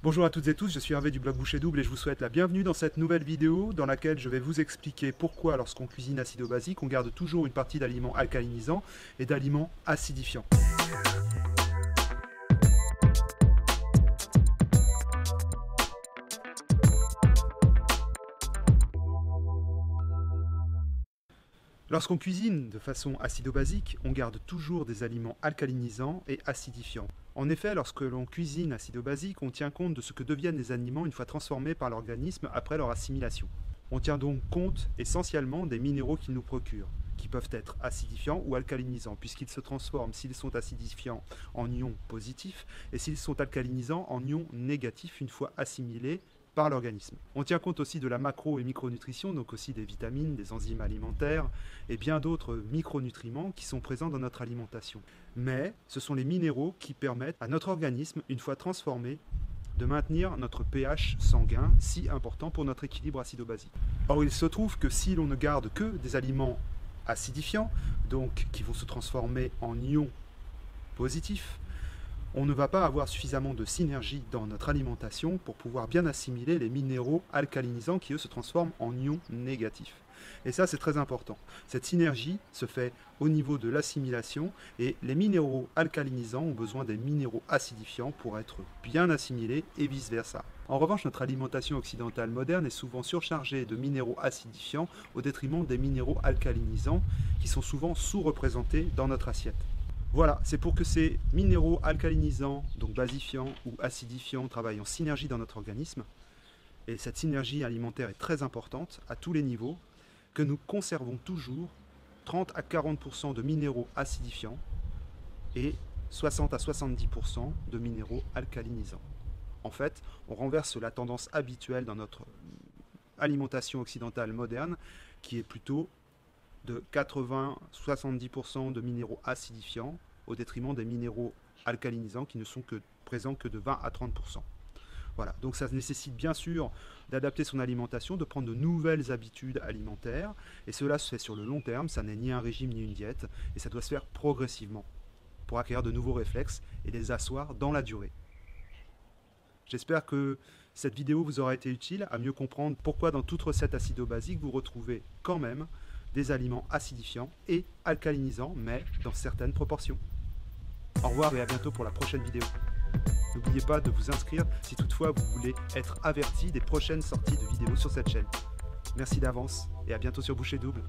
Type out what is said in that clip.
Bonjour à toutes et tous, je suis Hervé du blog Boucher Double et je vous souhaite la bienvenue dans cette nouvelle vidéo dans laquelle je vais vous expliquer pourquoi lorsqu'on cuisine acido-basique, on garde toujours une partie d'aliments alcalinisants et d'aliments acidifiants. Lorsqu'on cuisine de façon acido-basique, on garde toujours des aliments alcalinisants et acidifiants. En effet, lorsque l'on cuisine acido-basique, on tient compte de ce que deviennent les aliments une fois transformés par l'organisme après leur assimilation. On tient donc compte essentiellement des minéraux qu'ils nous procurent, qui peuvent être acidifiants ou alcalinisants, puisqu'ils se transforment, s'ils sont acidifiants, en ions positifs, et s'ils sont alcalinisants, en ions négatifs une fois assimilés par l'organisme. On tient compte aussi de la macro et micronutrition, donc aussi des vitamines, des enzymes alimentaires et bien d'autres micronutriments qui sont présents dans notre alimentation. Mais ce sont les minéraux qui permettent à notre organisme, une fois transformé, de maintenir notre pH sanguin, si important pour notre équilibre acido-basique. Or, il se trouve que si l'on ne garde que des aliments acidifiants, donc qui vont se transformer en ions positifs, on ne va pas avoir suffisamment de synergie dans notre alimentation pour pouvoir bien assimiler les minéraux alcalinisants qui, eux, se transforment en ions négatifs. Et ça, c'est très important. Cette synergie se fait au niveau de l'assimilation et les minéraux alcalinisants ont besoin des minéraux acidifiants pour être bien assimilés et vice-versa. En revanche, notre alimentation occidentale moderne est souvent surchargée de minéraux acidifiants au détriment des minéraux alcalinisants qui sont souvent sous-représentés dans notre assiette. Voilà, c'est pour que ces minéraux alcalinisants, donc basifiants ou acidifiants, travaillent en synergie dans notre organisme, et cette synergie alimentaire est très importante à tous les niveaux, que nous conservons toujours 30 à 40% de minéraux acidifiants et 60 à 70% de minéraux alcalinisants. En fait, on renverse la tendance habituelle dans notre alimentation occidentale moderne, qui est plutôt de 80-70% de minéraux acidifiants au détriment des minéraux alcalinisants qui ne sont présents que de 20 à 30%. Voilà, donc ça nécessite bien sûr d'adapter son alimentation, de prendre de nouvelles habitudes alimentaires, et cela se fait sur le long terme, ça n'est ni un régime ni une diète, et ça doit se faire progressivement pour acquérir de nouveaux réflexes et les asseoir dans la durée. J'espère que cette vidéo vous aura été utile à mieux comprendre pourquoi dans toute recette acido-basique vous retrouvez quand même des aliments acidifiants et alcalinisants, mais dans certaines proportions. Au revoir et à bientôt pour la prochaine vidéo. N'oubliez pas de vous inscrire si toutefois vous voulez être averti des prochaines sorties de vidéos sur cette chaîne. Merci d'avance et à bientôt sur Boucher Double.